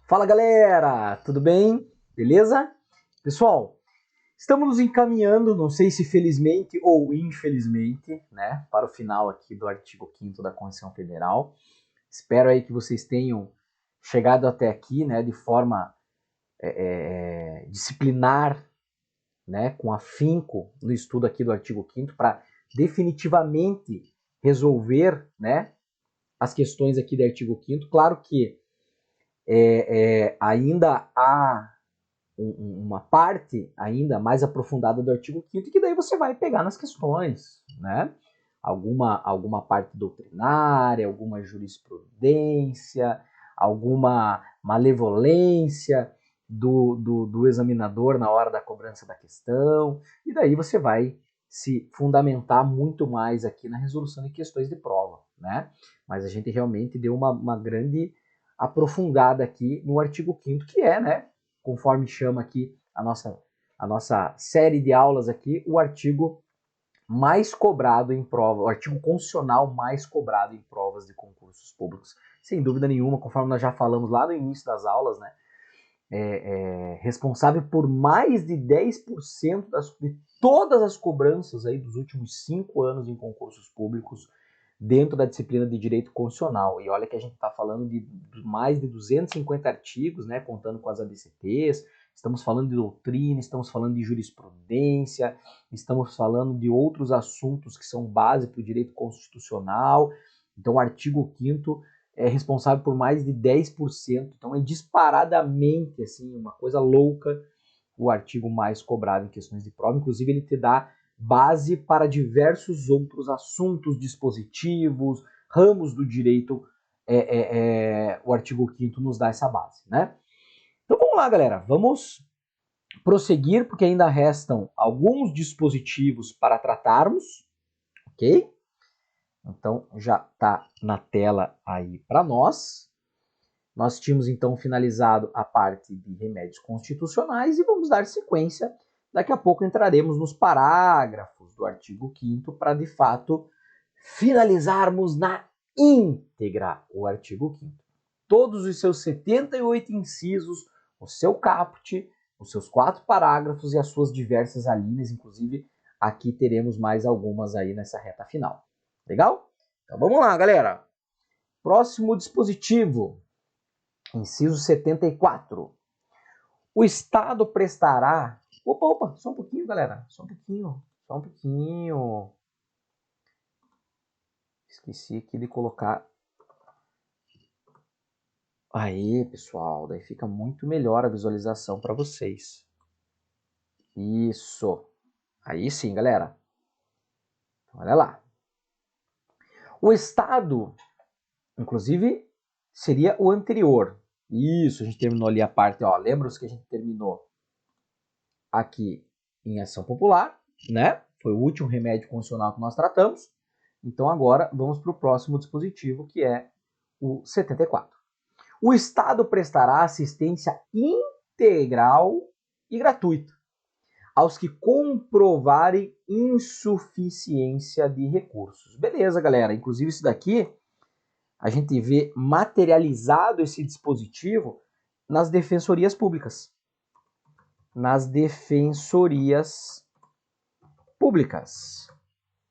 Fala galera, tudo bem? Beleza? Pessoal, estamos nos encaminhando, não sei se felizmente ou infelizmente, né, para o final aqui do artigo 5º da Constituição Federal. Espero aí que vocês tenham chegado até aqui, né, de forma disciplinar, né, com afinco no estudo aqui do artigo 5º para definitivamente resolver, né, as questões aqui do artigo 5º. Claro que ainda há uma parte ainda mais aprofundada do artigo 5º, que daí você vai pegar nas questões, né? Alguma parte doutrinária, alguma jurisprudência, alguma malevolência do examinador na hora da cobrança da questão, e daí você vai se fundamentar muito mais aqui na resolução de questões de prova, né? Mas a gente realmente deu uma grande aprofundada aqui no artigo 5º, que é, né, conforme chama aqui a nossa série de aulas aqui, o artigo mais cobrado em prova, o artigo constitucional mais cobrado em provas de concursos públicos. Sem dúvida nenhuma, conforme nós já falamos lá no início das aulas, né, responsável por mais de 10% de todas as cobranças aí dos últimos 5 anos em concursos públicos, dentro da disciplina de Direito Constitucional. E olha que a gente está falando de mais de 250 artigos, né, contando com as ABCTs, estamos falando de doutrina, estamos falando de jurisprudência, estamos falando de outros assuntos que são base para o direito constitucional. Então o artigo 5º é responsável por mais de 10%, então é disparadamente assim, uma coisa louca, o artigo mais cobrado em questões de prova. Inclusive ele te dá base para diversos outros assuntos, dispositivos, ramos do direito. O artigo 5º nos dá essa base, né? Então vamos lá, galera, vamos prosseguir, porque ainda restam alguns dispositivos para tratarmos, ok? Então já está na tela aí para nós. Nós tínhamos então finalizado a parte de remédios constitucionais e vamos dar sequência. Daqui a pouco entraremos nos parágrafos do artigo 5º para, de fato, finalizarmos na íntegra o artigo 5º. Todos os seus 78 incisos, o seu caput, os seus 4 parágrafos e as suas diversas alíneas, inclusive aqui teremos mais algumas aí nessa reta final. Legal? Então vamos lá, galera. Próximo dispositivo, inciso 74. O Estado prestará... Opa, só um pouquinho, galera. Só um pouquinho. Esqueci aqui de colocar... Aí, pessoal, daí fica muito melhor a visualização para vocês. Isso. Aí sim, galera. Olha lá. O Estado, inclusive, seria o anterior. Isso, a gente terminou ali a parte, ó. Lembra-se que a gente terminou aqui em ação popular, né? Foi o último remédio constitucional que nós tratamos. Então agora vamos para o próximo dispositivo, que é o 74. O Estado prestará assistência integral e gratuita aos que comprovarem insuficiência de recursos. Beleza, galera. Inclusive isso daqui, a gente vê materializado esse dispositivo nas defensorias públicas. Nas defensorias públicas,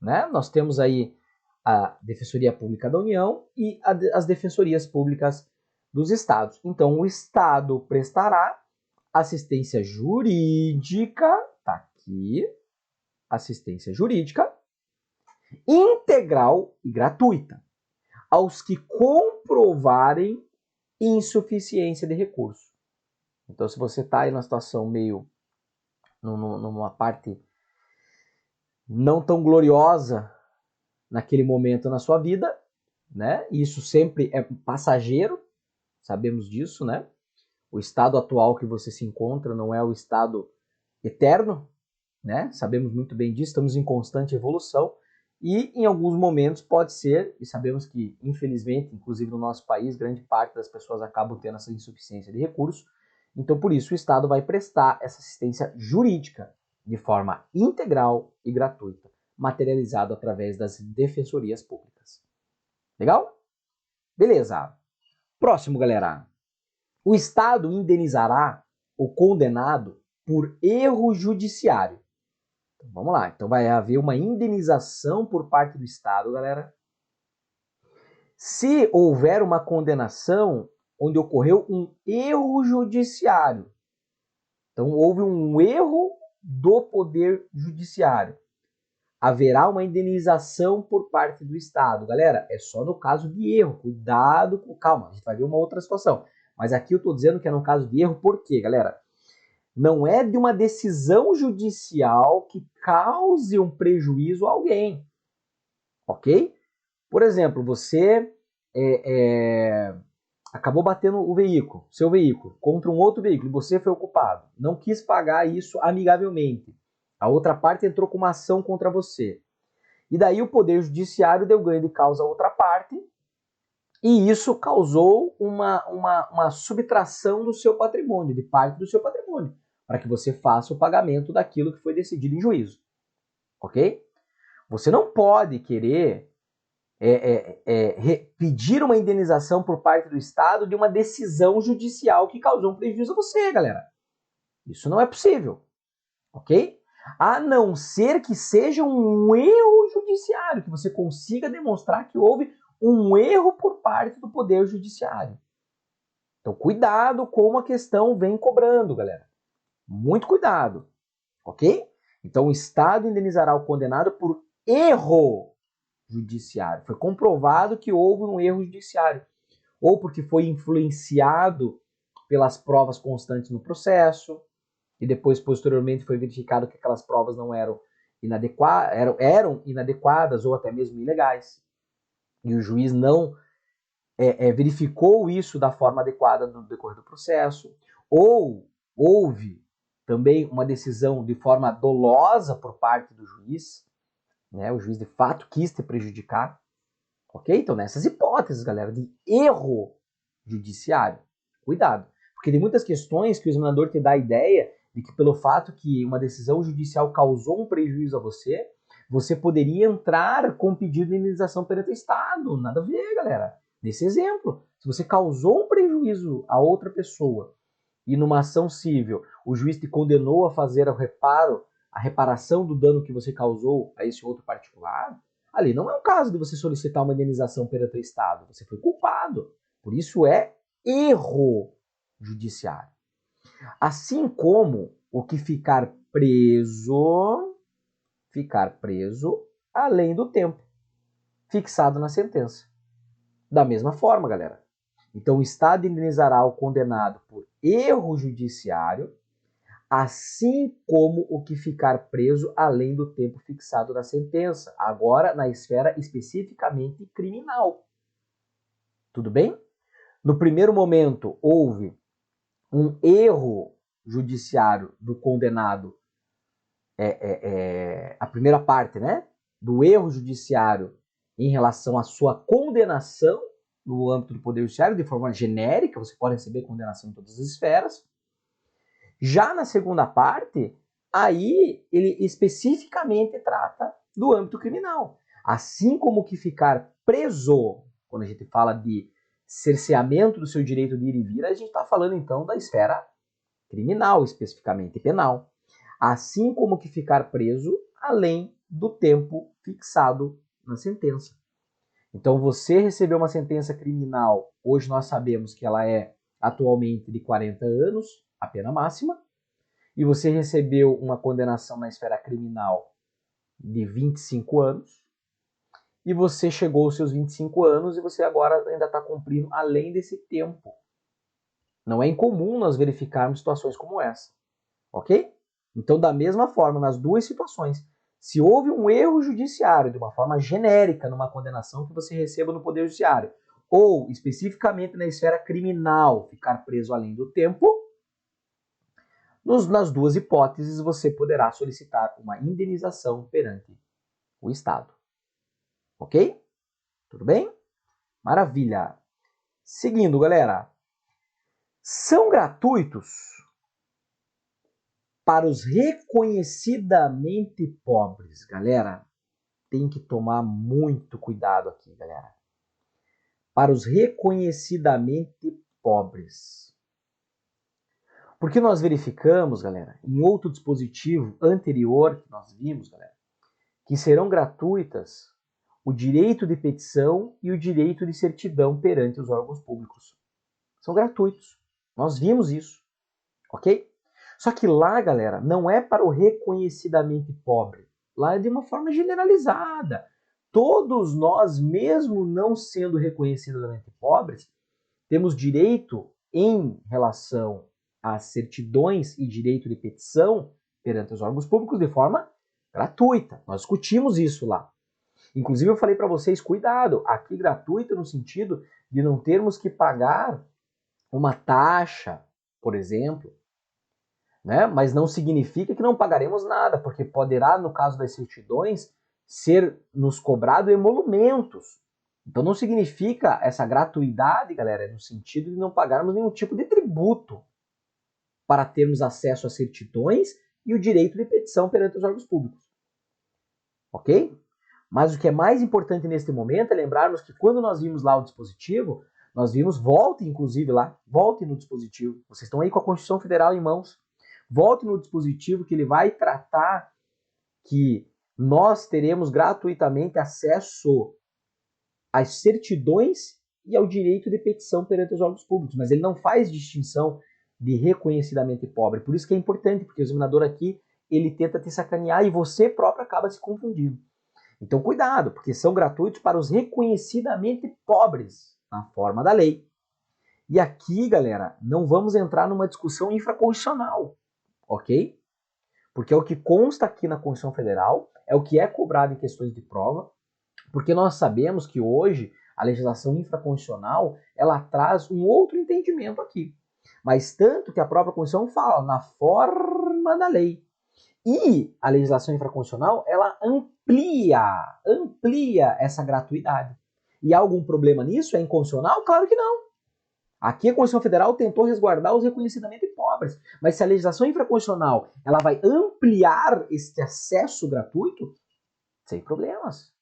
né? Nós temos aí a Defensoria Pública da União e as defensorias públicas dos estados. Então, o Estado prestará assistência jurídica, tá aqui, assistência jurídica, integral e gratuita, aos que comprovarem insuficiência de recurso. Então, se você está aí numa situação meio, numa parte não tão gloriosa naquele momento na sua vida, né? Isso sempre é passageiro, sabemos disso, né? O estado atual que você se encontra não é o estado eterno, né? Sabemos muito bem disso, estamos em constante evolução e em alguns momentos pode ser, e sabemos que infelizmente, inclusive no nosso país, grande parte das pessoas acabam tendo essa insuficiência de recursos. Então por isso o Estado vai prestar essa assistência jurídica de forma integral e gratuita, materializado através das defensorias públicas. Legal? Beleza. Próximo, galera. O Estado indenizará o condenado por erro judiciário. Então, vamos lá. Então vai haver uma indenização por parte do Estado, galera. Se houver uma condenação onde ocorreu um erro judiciário. Então houve um erro do Poder Judiciário. Haverá uma indenização por parte do Estado. Galera, é só no caso de erro. Cuidado, calma, a gente vai ver uma outra situação. Mas aqui eu estou dizendo que é no caso de erro, por quê, galera? Não é de uma decisão judicial que cause um prejuízo a alguém. Ok? Por exemplo, você acabou batendo o veículo, seu veículo, contra um outro veículo, e você foi o culpado. Não quis pagar isso amigavelmente. A outra parte entrou com uma ação contra você. E daí o Poder Judiciário deu ganho de causa à outra parte, e isso causou uma subtração do seu patrimônio, de parte do seu patrimônio, para que você faça o pagamento daquilo que foi decidido em juízo. Ok? Você não pode querer pedir uma indenização por parte do Estado de uma decisão judicial que causou um prejuízo a você, galera. Isso não é possível. Ok? A não ser que seja um erro judiciário, que você consiga demonstrar que houve um erro por parte do Poder Judiciário. Então, cuidado como a questão vem cobrando, galera. Muito cuidado. Ok? Então, o Estado indenizará o condenado por erro judiciário. Foi comprovado que houve um erro judiciário. Ou porque foi influenciado pelas provas constantes no processo, e depois, posteriormente, foi verificado que aquelas provas não eram inadequadas ou até mesmo ilegais. E o juiz não verificou isso da forma adequada no decorrer do processo. Ou houve também uma decisão de forma dolosa por parte do juiz, né? O juiz de fato quis te prejudicar. Ok? Então, nessas hipóteses, galera, de erro judiciário, cuidado. Porque tem muitas questões que o examinador te dá a ideia de que pelo fato que uma decisão judicial causou um prejuízo a você, você poderia entrar com pedido de indenização perante o Estado. Nada a ver, galera. Nesse exemplo, se você causou um prejuízo a outra pessoa e numa ação civil o juiz te condenou a fazer o reparo, a reparação do dano que você causou a esse outro particular, ali não é um caso de você solicitar uma indenização perante o Estado. Você foi culpado. Por isso é erro judiciário. Assim como o que ficar preso além do tempo fixado na sentença. Da mesma forma, galera. Então, o Estado indenizará o condenado por erro judiciário, assim como o que ficar preso além do tempo fixado na sentença, agora na esfera especificamente criminal. Tudo bem? No primeiro momento, houve um erro judiciário do condenado, a primeira parte, né, do erro judiciário em relação à sua condenação no âmbito do Poder Judiciário, de forma genérica, você pode receber condenação em todas as esferas. Já na segunda parte, aí ele especificamente trata do âmbito criminal. Assim como que ficar preso, quando a gente fala de cerceamento do seu direito de ir e vir, a gente está falando então da esfera criminal, especificamente penal. Assim como que ficar preso além do tempo fixado na sentença. Então, você recebeu uma sentença criminal, hoje nós sabemos que ela é atualmente de 40 anos, a pena máxima, e você recebeu uma condenação na esfera criminal de 25 anos, e você chegou aos seus 25 anos e você agora ainda está cumprindo além desse tempo. Não é incomum nós verificarmos situações como essa, ok? Então, da mesma forma, nas duas situações, se houve um erro judiciário de uma forma genérica numa condenação que você receba no Poder Judiciário, ou especificamente na esfera criminal, ficar preso além do tempo, nas duas hipóteses você poderá solicitar uma indenização perante o Estado. Ok? Tudo bem? Maravilha! Seguindo, galera. São gratuitos para os reconhecidamente pobres. Galera, tem que tomar muito cuidado aqui, galera. Para os reconhecidamente pobres. Porque nós verificamos, galera, em outro dispositivo anterior que nós vimos, galera, que serão gratuitas o direito de petição e o direito de certidão perante os órgãos públicos. São gratuitos. Nós vimos isso, ok? Só que lá, galera, não é para o reconhecidamente pobre. Lá é de uma forma generalizada. Todos nós, mesmo não sendo reconhecidamente pobres, temos direito em relação às certidões e direito de petição perante os órgãos públicos de forma gratuita. Nós discutimos isso lá. Inclusive eu falei para vocês, cuidado, aqui gratuito no sentido de não termos que pagar uma taxa, por exemplo, né? Mas não significa que não pagaremos nada, porque poderá, no caso das certidões, ser nos cobrado emolumentos. Então não significa essa gratuidade, galera, no sentido de não pagarmos nenhum tipo de tributo para termos acesso às certidões e o direito de petição perante os órgãos públicos. Ok? Mas o que é mais importante neste momento é lembrarmos que quando nós vimos lá o dispositivo, nós vimos, volte inclusive lá, volte no dispositivo. Vocês estão aí com a Constituição Federal em mãos. Volte no dispositivo que ele vai tratar que nós teremos gratuitamente acesso às certidões e ao direito de petição perante os órgãos públicos. Mas ele não faz distinção de reconhecidamente pobre. Por isso que é importante, porque o examinador aqui, ele tenta te sacanear e você próprio acaba se confundindo. Então, cuidado, porque são gratuitos para os reconhecidamente pobres, na forma da lei. E aqui, galera, não vamos entrar numa discussão infraconstitucional, ok? Porque é o que consta aqui na Constituição Federal, é o que é cobrado em questões de prova, porque nós sabemos que hoje a legislação infraconstitucional, ela traz um outro entendimento aqui. Mas tanto que a própria Constituição fala na forma da lei. E a legislação infraconstitucional, ela amplia essa gratuidade. E há algum problema nisso? É inconstitucional? Claro que não. Aqui a Constituição Federal tentou resguardar os reconhecidamente pobres. Mas se a legislação infraconstitucional ela vai ampliar este acesso gratuito, sem problemas.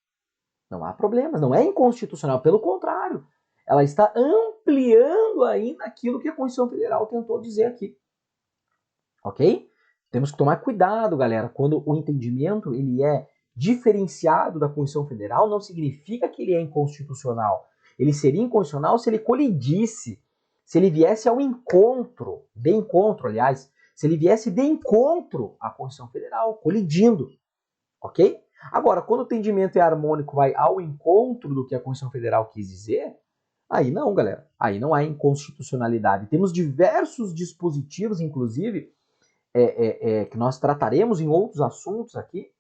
Não há problemas. Não é inconstitucional. Pelo contrário, ela está ampliando ainda aquilo que a Constituição Federal tentou dizer aqui. Ok? Temos que tomar cuidado, galera, quando o entendimento ele é diferenciado da Constituição Federal, não significa que ele é inconstitucional. Ele seria inconstitucional se ele colidisse, se ele viesse ao encontro, aliás, se ele viesse de encontro à Constituição Federal, colidindo, ok? Agora, quando o entendimento é harmônico, vai ao encontro do que a Constituição Federal quis dizer, aí não, galera, aí não há inconstitucionalidade. Temos diversos dispositivos, inclusive, que nós trataremos em outros assuntos aqui,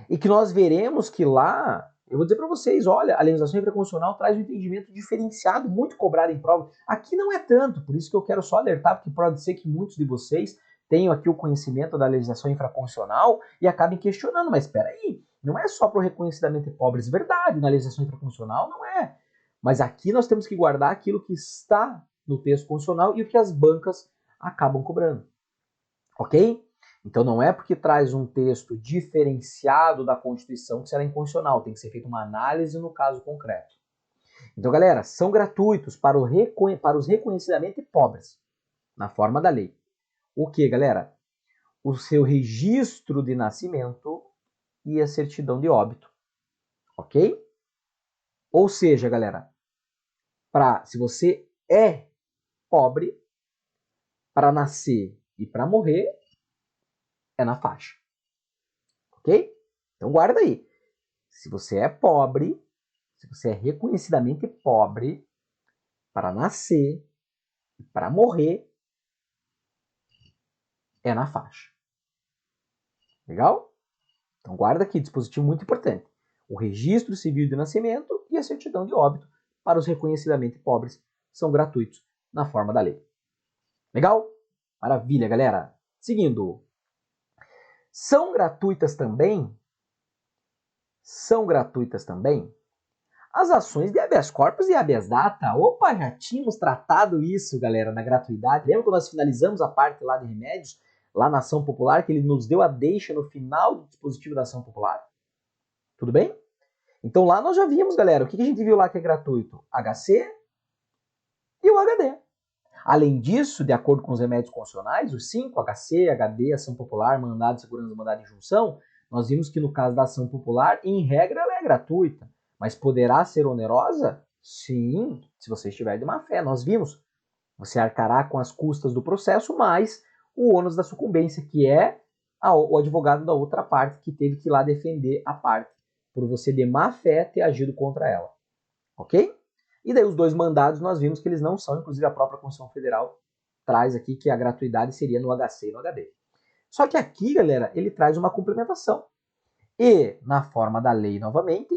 e que nós veremos que lá, eu vou dizer para vocês, olha, a legislação infraconstitucional traz um entendimento diferenciado, muito cobrado em prova. Aqui não é tanto, por isso que eu quero só alertar, porque pode ser que muitos de vocês tenham aqui o conhecimento da legislação infraconstitucional e acabem questionando, mas espera aí, não é só para o reconhecidamente pobres, verdade, na legislação infraconstitucional não é. Mas aqui nós temos que guardar aquilo que está no texto constitucional e o que as bancas acabam cobrando. Ok? Então não é porque traz um texto diferenciado da Constituição que será inconstitucional, tem que ser feita uma análise no caso concreto. Então, galera, são gratuitos para os reconhecidamente pobres, na forma da lei. O que, galera? O seu registro de nascimento e a certidão de óbito. Ok? Ou seja, galera, se você é pobre, para nascer e para morrer, é na faixa. Ok? Então guarda aí. Se você é pobre, se você é reconhecidamente pobre, para nascer e para morrer, é na faixa. Legal? Então guarda aqui, dispositivo muito importante. O registro civil de nascimento e a certidão de óbito para os reconhecidamente pobres são gratuitos na forma da lei. Legal? Maravilha, galera. Seguindo. São gratuitas também as ações de habeas corpus e habeas data. Opa, já tínhamos tratado isso, galera, na gratuidade. Lembra quando nós finalizamos a parte lá de remédios, lá na ação popular, que ele nos deu a deixa no final do dispositivo da ação popular? Tudo bem? Então lá nós já vimos, galera, o que a gente viu lá que é gratuito? HC e o HD. Além disso, de acordo com os remédios constitucionais, os 5, HC, HD, ação popular, mandado de segurança, mandado de injunção, nós vimos que no caso da ação popular, em regra, ela é gratuita. Mas poderá ser onerosa? Sim, se você estiver de má fé. Nós vimos. Você arcará com as custas do processo, mais o ônus da sucumbência, que é o advogado da outra parte que teve que ir lá defender a parte, por você de má fé ter agido contra ela. Ok? E daí os dois mandados nós vimos que eles não são, inclusive a própria Constituição Federal traz aqui que a gratuidade seria no HC e no HD. Só que aqui, galera, ele traz uma complementação. E, na forma da lei novamente,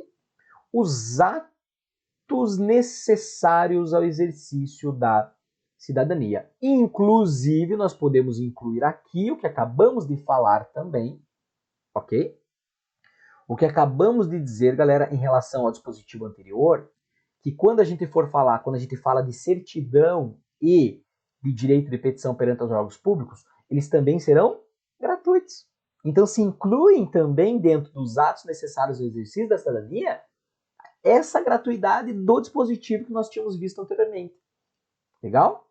os atos necessários ao exercício da cidadania. Inclusive, nós podemos incluir aqui o que acabamos de falar também, ok? O que acabamos de dizer, galera, em relação ao dispositivo anterior, que quando a gente for falar, quando a gente fala de certidão e de direito de petição perante os órgãos públicos, eles também serão gratuitos. Então se incluem também dentro dos atos necessários ao exercício da cidadania essa gratuidade do dispositivo que nós tínhamos visto anteriormente. Legal?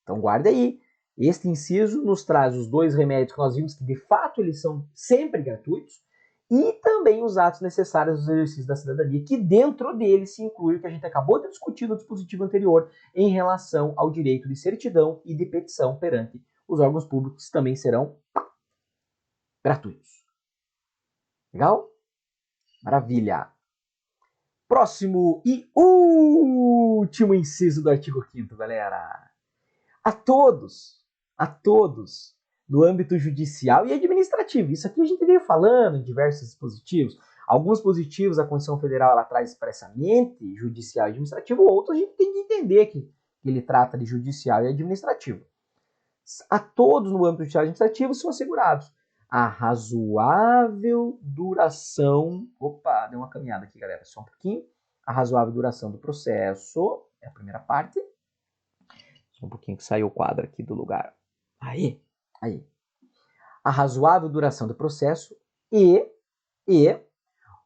Então guarda aí. Este inciso nos traz os dois remédios que nós vimos que de fato eles são sempre gratuitos e também os atos necessários ao exercício da cidadania, que dentro deles se inclui o que a gente acabou de discutir no dispositivo anterior em relação ao direito de certidão e de petição perante os órgãos públicos, que também serão gratuitos. Legal? Maravilha! Próximo e último inciso do artigo 5º, galera. A todos do âmbito judicial e administrativo. Isso aqui a gente veio falando em diversos dispositivos. Alguns dispositivos a Constituição Federal ela traz expressamente judicial e administrativo, outros a gente tem que entender que ele trata de judicial e administrativo. A todos no âmbito judicial e administrativo são assegurados a razoável duração... Opa, deu uma caminhada aqui, galera, só um pouquinho. A razoável duração do processo, é a primeira parte. Só um pouquinho que saiu o quadro aqui do lugar. Aí. A razoável duração do processo e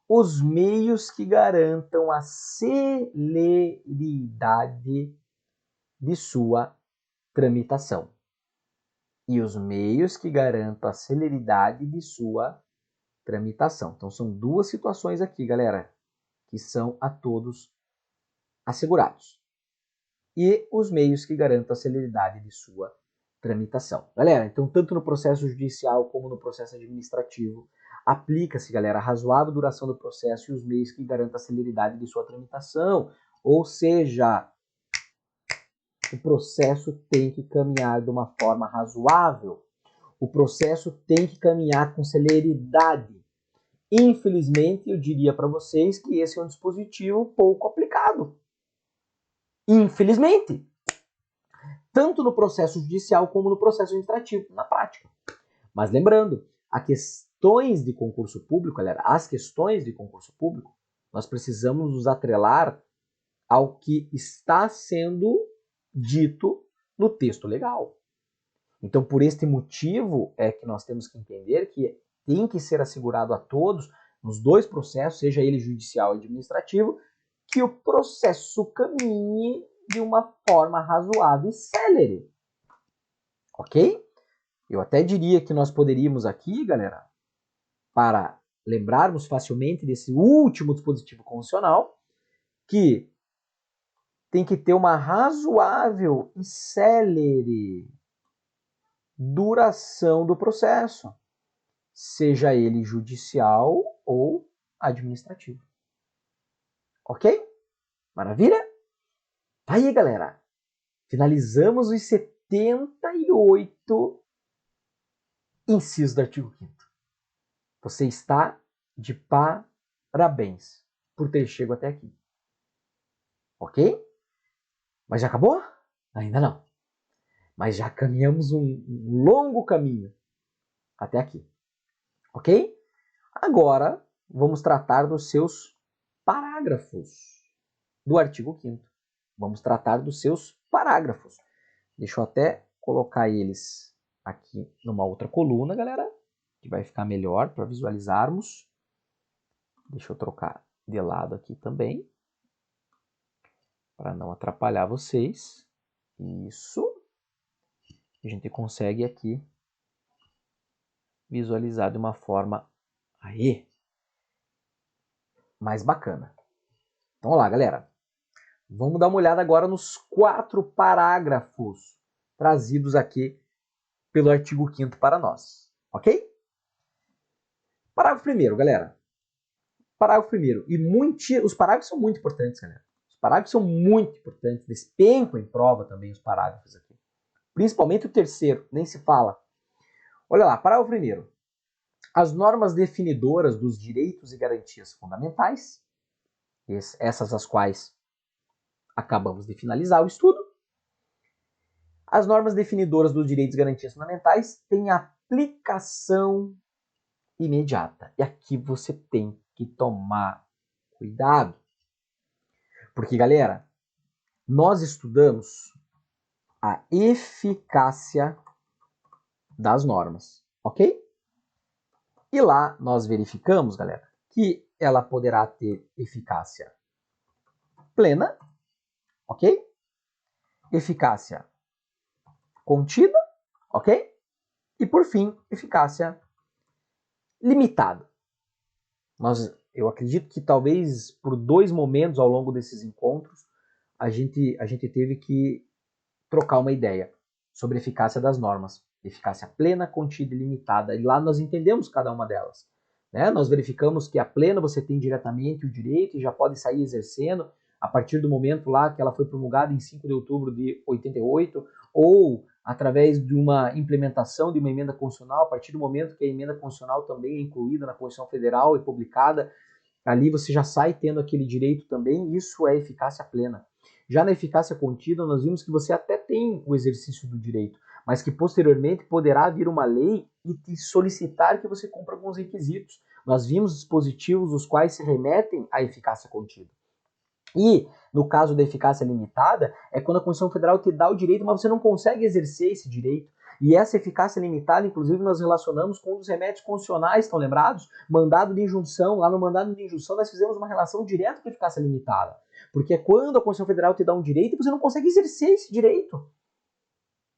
os meios que garantam a celeridade de sua tramitação. E os meios que garantam a celeridade de sua tramitação. Então, são duas situações aqui, galera, que são a todos assegurados. E os meios que garantam a celeridade de sua tramitação. Galera, então, tanto no processo judicial como no processo administrativo, aplica-se, galera, a razoável duração do processo e os meios que garantam a celeridade de sua tramitação. Ou seja, o processo tem que caminhar de uma forma razoável. O processo tem que caminhar com celeridade. Infelizmente, eu diria para vocês que esse é um dispositivo pouco aplicado. Infelizmente. Tanto no processo judicial como no processo administrativo, na prática. Mas lembrando, as questões de concurso público, nós precisamos nos atrelar ao que está sendo dito no texto legal. Então, por este motivo, é que nós temos que entender que tem que ser assegurado a todos, nos dois processos, seja ele judicial ou administrativo, que o processo caminhe de uma forma razoável e célere. Ok? Eu até diria que nós poderíamos aqui, galera, para lembrarmos facilmente desse último dispositivo constitucional, que tem que ter uma razoável e célere duração do processo, seja ele judicial ou administrativo. Ok? Maravilha? Aí, galera, finalizamos os 78 incisos do artigo 5º. Você está de parabéns por ter chegado até aqui. Ok? Mas já acabou? Ainda não. Mas já caminhamos um longo caminho até aqui. Ok? Agora, vamos tratar dos seus parágrafos do artigo 5º. Vamos tratar dos seus parágrafos. Deixa eu até colocar eles aqui numa outra coluna, galera, que vai ficar melhor para visualizarmos. Deixa eu trocar de lado aqui também, para não atrapalhar vocês. Isso. a gente consegue aqui visualizar de uma forma aí mais bacana. Então, vamos lá, galera. Vamos dar uma olhada agora nos 4 parágrafos trazidos aqui pelo artigo 5º para nós, ok? Parágrafo 1º, galera. Parágrafo 1º. Os parágrafos são muito importantes, galera. Os parágrafos são muito importantes. Despencam em prova também os parágrafos aqui. Principalmente o 3º, nem se fala. Olha lá, parágrafo 1º. As normas definidoras dos direitos e garantias fundamentais, essas as quais acabamos de finalizar o estudo. As normas definidoras dos direitos e garantias fundamentais têm aplicação imediata. E aqui você tem que tomar cuidado. Porque, galera, nós estudamos a eficácia das normas, ok? E lá nós verificamos, galera, que ela poderá ter eficácia plena, ok? Eficácia contida, ok? E por fim, eficácia limitada. Eu acredito que talvez por 2 momentos ao longo desses encontros a gente teve que trocar uma ideia sobre a eficácia das normas. Eficácia plena, contida e limitada. E lá nós entendemos cada uma delas. Né? Nós verificamos que a plena você tem diretamente o direito e já pode sair exercendo a partir do momento lá que ela foi promulgada em 5 de outubro de 88, ou através de uma implementação de uma emenda constitucional, a partir do momento que a emenda constitucional também é incluída na Constituição Federal e publicada, ali você já sai tendo aquele direito também, isso é eficácia plena. Já na eficácia contida, nós vimos que você até tem o exercício do direito, mas que posteriormente poderá vir uma lei e te solicitar que você cumpra alguns requisitos. Nós vimos dispositivos os quais se remetem à eficácia contida. E, no caso da eficácia limitada, é quando a Constituição Federal te dá o direito, mas você não consegue exercer esse direito. E essa eficácia limitada, inclusive, nós relacionamos com um dos remédios constitucionais, estão lembrados? Mandado de injunção. Lá no mandado de injunção nós fizemos uma relação direta com a eficácia limitada. Porque é quando a Constituição Federal te dá um direito, você não consegue exercer esse direito.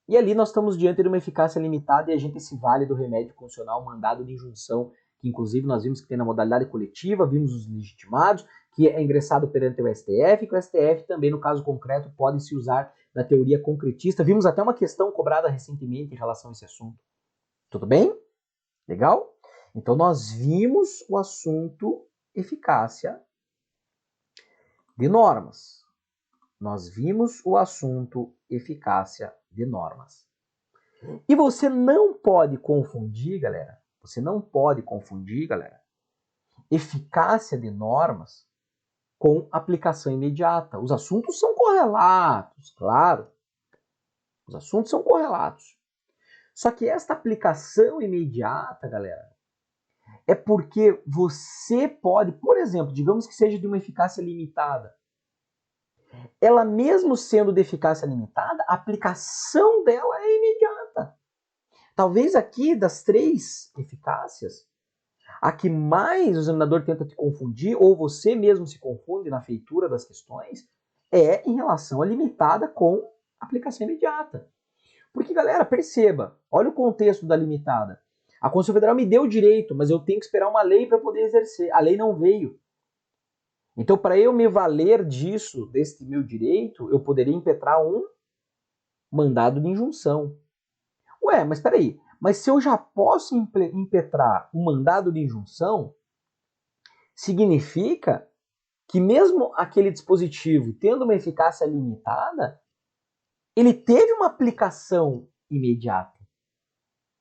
E ali nós estamos diante de uma eficácia limitada e a gente se vale do remédio constitucional mandado de injunção, que inclusive nós vimos que tem na modalidade coletiva, vimos os legitimados, que é ingressado perante o STF, que o STF também, no caso concreto, pode se usar da teoria concretista. Vimos até uma questão cobrada recentemente em relação a esse assunto. Tudo bem? Legal? Então nós vimos o assunto eficácia de normas. Nós vimos o assunto eficácia de normas. E você não pode confundir, galera, eficácia de normas com aplicação imediata. Os assuntos são correlatos, claro. Os assuntos são correlatos. Só que esta aplicação imediata, galera, é porque você pode, por exemplo, digamos que seja de uma eficácia limitada. Ela mesmo sendo de eficácia limitada, a aplicação dela é imediata. Talvez aqui das 3 eficácias, a que mais o examinador tenta te confundir, ou você mesmo se confunde na feitura das questões, é em relação à limitada com aplicação imediata. Porque, galera, perceba, olha o contexto da limitada. A Constituição Federal me deu o direito, mas eu tenho que esperar uma lei para poder exercer. A lei não veio. Então, para eu me valer disso, desse meu direito, eu poderia impetrar um mandado de injunção. Ué, mas espera aí. Mas se eu já posso impetrar um mandado de injunção, significa que mesmo aquele dispositivo tendo uma eficácia limitada, ele teve uma aplicação imediata.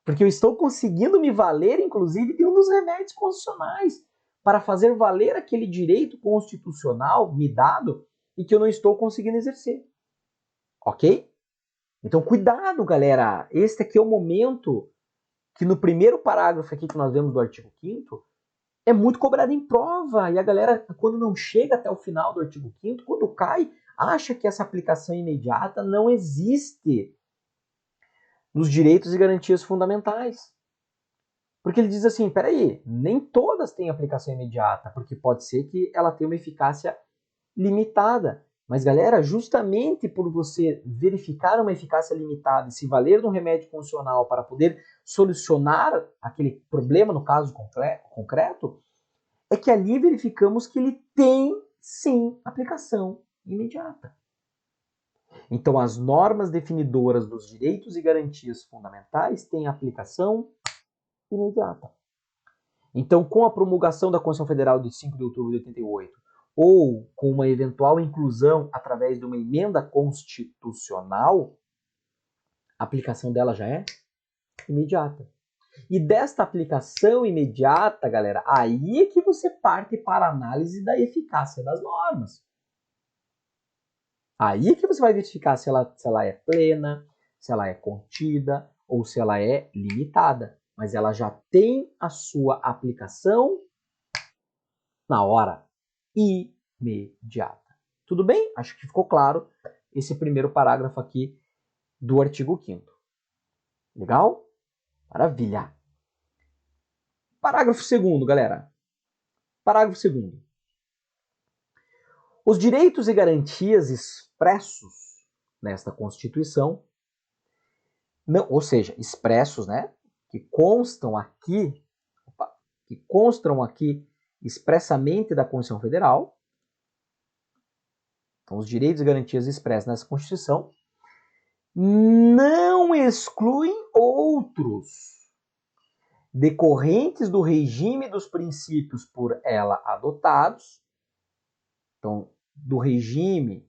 Porque eu estou conseguindo me valer, inclusive, de um dos remédios constitucionais para fazer valer aquele direito constitucional me dado e que eu não estou conseguindo exercer. Ok? Então, cuidado, galera. Este aqui é o momento que no primeiro parágrafo aqui que nós vemos do artigo 5º, é muito cobrado em prova. E a galera, quando não chega até o final do artigo 5º, quando cai, acha que essa aplicação imediata não existe nos direitos e garantias fundamentais. Porque ele diz assim, peraí, nem todas têm aplicação imediata, porque pode ser que ela tenha uma eficácia limitada. Mas, galera, justamente por você verificar uma eficácia limitada e se valer de um remédio funcional para poder solucionar aquele problema, no caso concreto, é que ali verificamos que ele tem, sim, aplicação imediata. Então, as normas definidoras dos direitos e garantias fundamentais têm aplicação imediata. Então, com a promulgação da Constituição Federal de 5 de outubro de 88, ou com uma eventual inclusão através de uma emenda constitucional, a aplicação dela já é imediata. E desta aplicação imediata, galera, aí é que você parte para a análise da eficácia das normas. Aí é que você vai verificar se ela é plena, se ela é contida ou se ela é limitada. Mas ela já tem a sua aplicação na hora, imediata. Tudo bem? Acho que ficou claro esse primeiro parágrafo aqui do artigo 5º. Legal? Maravilha! Parágrafo 2º, galera. Parágrafo 2º. Os direitos e garantias expressos nesta Constituição, não, ou seja, expressos, né, que constam aqui expressamente da Constituição Federal. Então, os direitos e garantias expressos nessa Constituição não excluem outros decorrentes do regime dos princípios por ela adotados. Então, do regime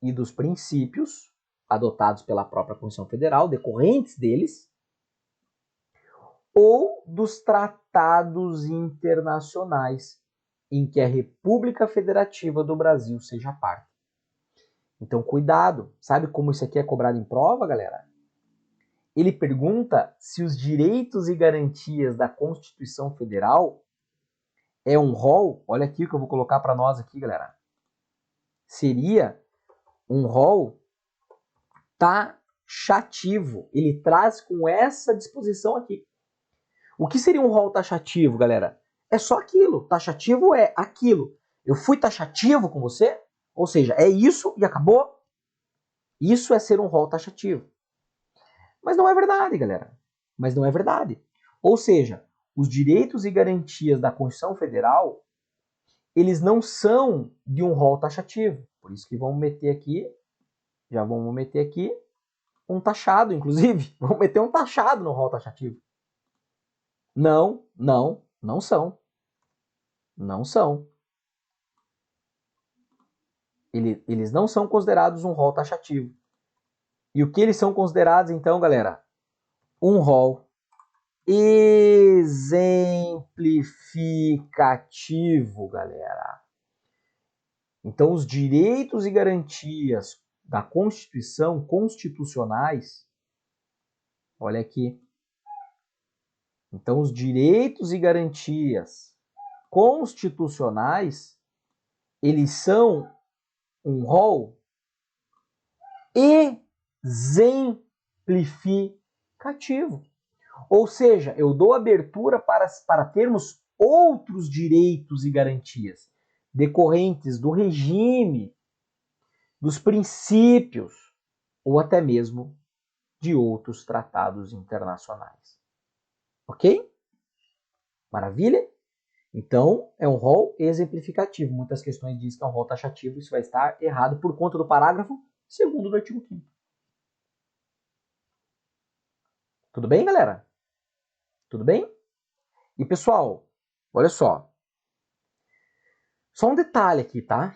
e dos princípios adotados pela própria Constituição Federal, decorrentes deles, ou dos tratados internacionais em que a República Federativa do Brasil seja parte. Então, cuidado. Sabe como isso aqui é cobrado em prova, galera? Ele pergunta se os direitos e garantias da Constituição Federal é um rol. Olha aqui o que eu vou colocar para nós aqui, galera. Seria um rol taxativo. Ele traz com essa disposição aqui. O que seria um rol taxativo, galera? É só aquilo. Taxativo é aquilo. Eu fui taxativo com você? Ou seja, é isso e acabou? Isso é ser um rol taxativo. Mas não é verdade, galera. Mas não é verdade. Ou seja, os direitos e garantias da Constituição Federal, eles não são de um rol taxativo. Por isso que vamos meter aqui, já vamos meter aqui um taxado, inclusive. Vamos meter um taxado no rol taxativo. Não são. Não são. Eles não são considerados um rol taxativo. E o que eles são considerados, então, galera? Um rol exemplificativo, galera. Então, os direitos e garantias da Constituição, constitucionais, olha aqui. Então, os direitos e garantias constitucionais, eles são um rol exemplificativo. Ou seja, eu dou abertura para termos outros direitos e garantias decorrentes do regime, dos princípios ou até mesmo de outros tratados internacionais. Ok? Maravilha? Então, é um rol exemplificativo. Muitas questões dizem que é um rol taxativo, isso vai estar errado por conta do parágrafo 2º do artigo 5º. Tudo bem, galera? Tudo bem? E, pessoal, olha só. Só um detalhe aqui, tá?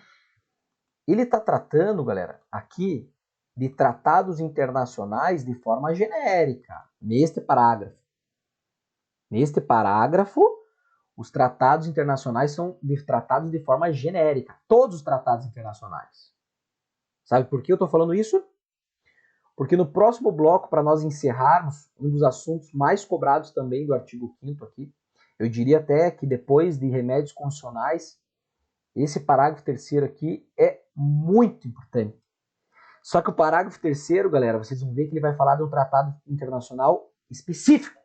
Ele está tratando, galera, aqui de tratados internacionais de forma genérica, neste parágrafo. Neste parágrafo, os tratados internacionais são tratados de forma genérica. Todos os tratados internacionais. Sabe por que eu estou falando isso? Porque no próximo bloco, para nós encerrarmos, um dos assuntos mais cobrados também do artigo 5º aqui, eu diria até que depois de remédios constitucionais, esse parágrafo 3º aqui é muito importante. Só que o parágrafo 3º, galera, vocês vão ver que ele vai falar de um tratado internacional específico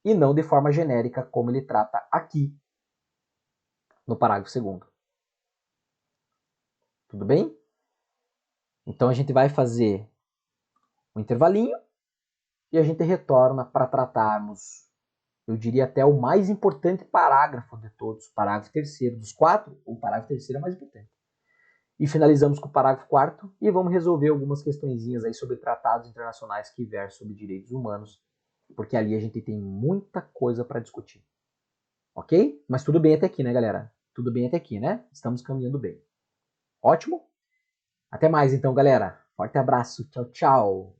e não de forma genérica, como ele trata aqui no parágrafo 2º. Tudo bem? Então a gente vai fazer um intervalinho e a gente retorna para tratarmos, eu diria até o mais importante parágrafo de todos, o parágrafo terceiro dos 4, o parágrafo terceiro é o mais importante. E finalizamos com o parágrafo 4 e vamos resolver algumas questõezinhas aí sobre tratados internacionais que versam sobre direitos humanos, porque ali a gente tem muita coisa para discutir. Ok? Mas tudo bem até aqui, né, galera? Tudo bem até aqui, né? Estamos caminhando bem. Ótimo? Até mais então, galera. Forte abraço. Tchau, tchau.